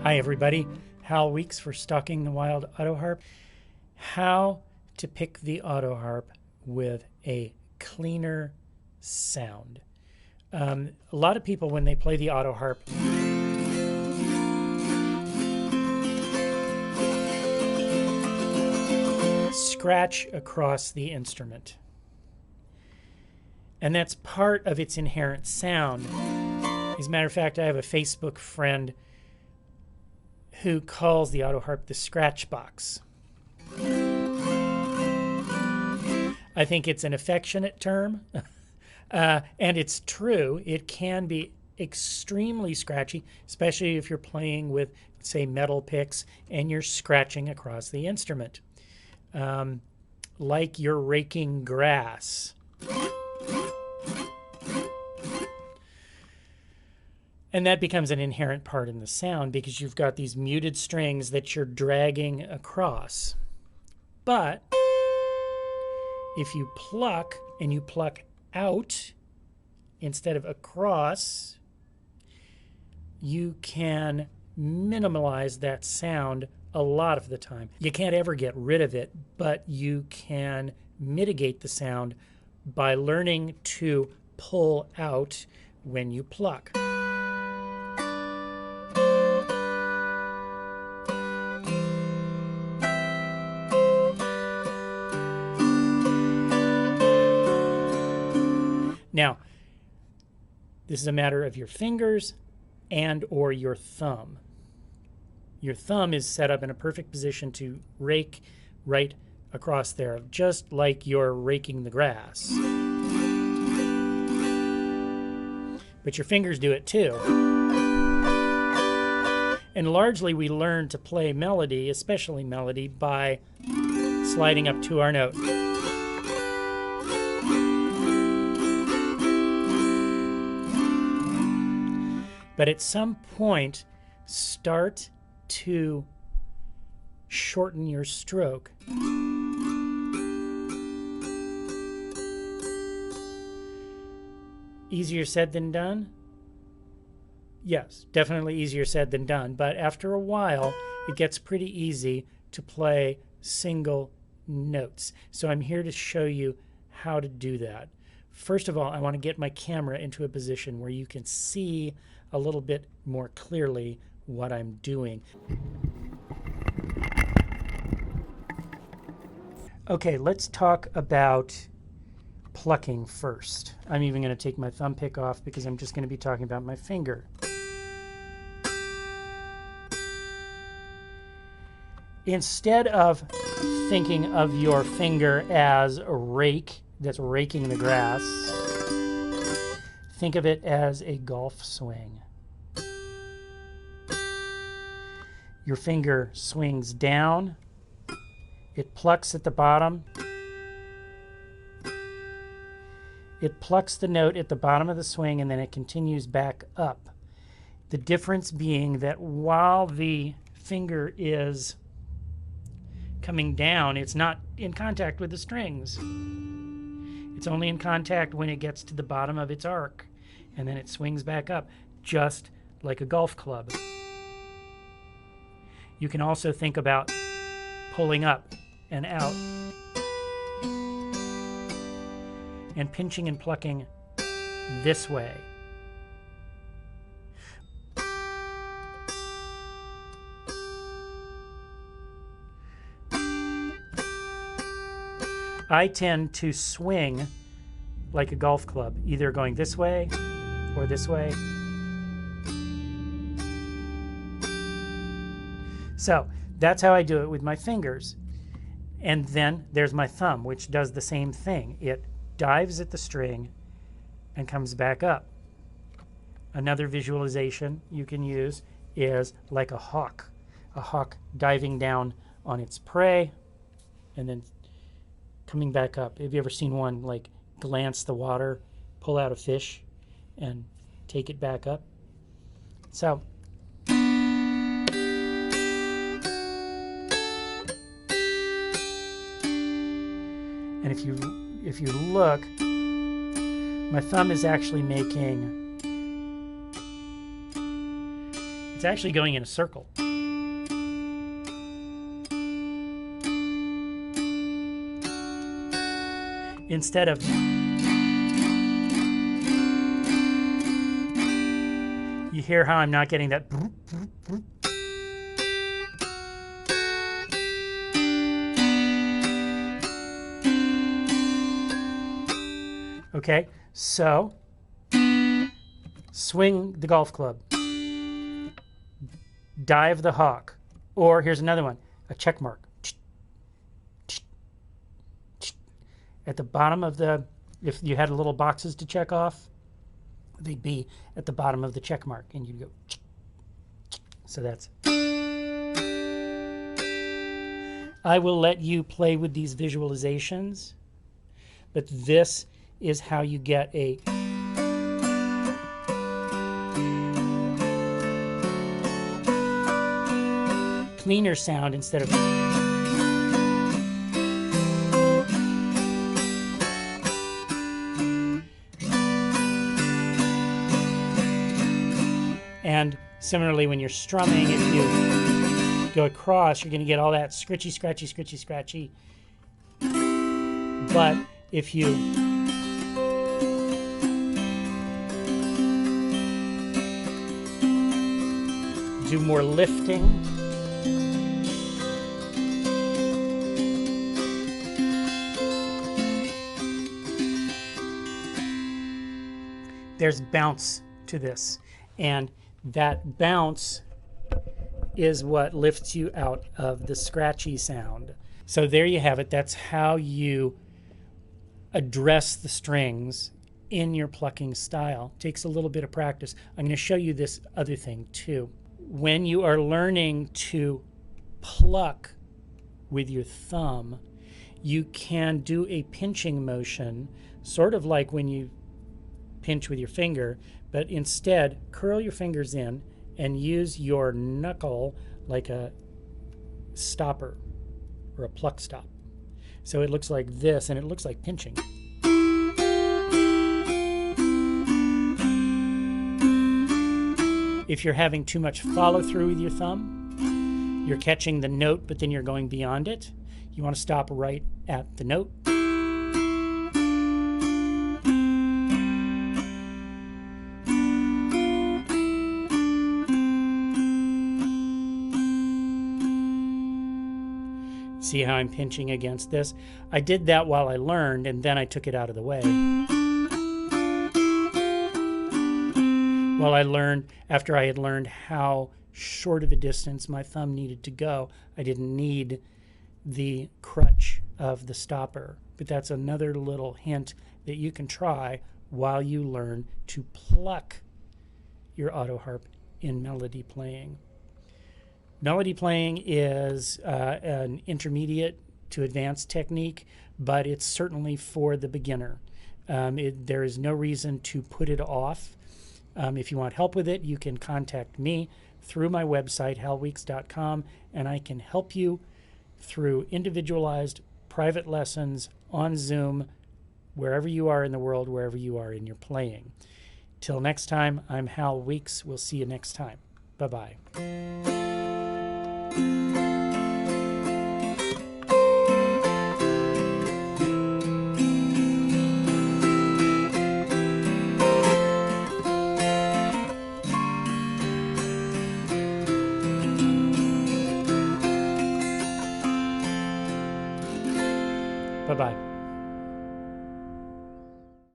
Hi everybody, Hal Weeks for Stalking the Wild Autoharp. How to pick the autoharp with a cleaner sound. A lot of people, when they play the autoharp, scratch across the instrument. And that's part of its inherent sound. As a matter of fact, I have a Facebook friend who calls the autoharp the scratch box. I think it's an affectionate term, and it's true. It can be extremely scratchy, especially if you're playing with, say, metal picks and you're scratching across the instrument, like you're raking grass. And that becomes an inherent part in the sound because you've got these muted strings that you're dragging across. But if you pluck and you pluck out instead of across, you can minimize that sound a lot of the time. You can't ever get rid of it, but you can mitigate the sound by learning to pull out when you pluck. Now, this is a matter of your fingers and or your thumb. Your thumb is set up in a perfect position to rake right across there, just like you're raking the grass. But your fingers do it too. And largely we learn to play melody, especially melody, by sliding up to our note. But at some point, start to shorten your stroke. Easier said than done? Yes, definitely easier said than done. But after a while, it gets pretty easy to play single notes. So I'm here to show you how to do that. First of all, I want to get my camera into a position where you can see a little bit more clearly what I'm doing. Okay, let's talk about plucking first. I'm even going to take my thumb pick off because I'm just going to be talking about my finger. Instead of thinking of your finger as a rake that's raking the grass, think of it as a golf swing. Your finger swings down, it plucks at the bottom, it plucks the note at the bottom of the swing, and then it continues back up. The difference being that while the finger is coming down, it's not in contact with the strings. It's only in contact when it gets to the bottom of its arc, and then it swings back up, just like a golf club. You can also think about pulling up and out, and pinching and plucking this way. I tend to swing like a golf club, either going this way or this way. So that's how I do it with my fingers. And then there's my thumb, which does the same thing. It dives at the string and comes back up. Another visualization you can use is like a hawk diving down on its prey and then coming back up. Have you ever seen one like glance the water, pull out a fish, and take it back up? So and if you look, my thumb is actually making It's actually going in a circle. Instead of you hear how I'm not getting that. Okay, so swing the golf club, dive the hawk, or here's another one, a check mark. At the bottom of the, if you had little boxes to check off, they'd be at the bottom of the check mark, and you'd go. So that's. I will let you play with these visualizations, but this is how you get a cleaner sound instead of. And similarly, when you're strumming, if you go across, you're going to get all that scritchy, scratchy, scritchy, scratchy. But if you do more lifting, there's bounce to this, and that bounce is what lifts you out of the scratchy sound. So there you have it. That's how you address the strings in your plucking style. It takes a little bit of practice. I'm going to show you this other thing too. When you are learning to pluck with your thumb, you can do a pinching motion, sort of like when you pinch with your finger, but instead curl your fingers in and use your knuckle like a stopper or a pluck stop. So it looks like this, and it looks like pinching. If you're having too much follow through with your thumb, you're catching the note, but then you're going beyond it. You want to stop right at the note. See how I'm pinching against this? I did that while I learned, and then I took it out of the way. While I learned, after I had learned how short of a distance my thumb needed to go, I didn't need the crutch of the stopper. But that's another little hint that you can try while you learn to pluck your auto harp in melody playing. Melody playing is an intermediate to advanced technique, but it's certainly for the beginner. There is no reason to put it off. If you want help with it, you can contact me through my website, halweeks.com, and I can help you through individualized private lessons on Zoom, wherever you are in the world, wherever you are in your playing. Till next time, I'm Hal Weeks. We'll see you next time. Bye-bye. Bye-bye.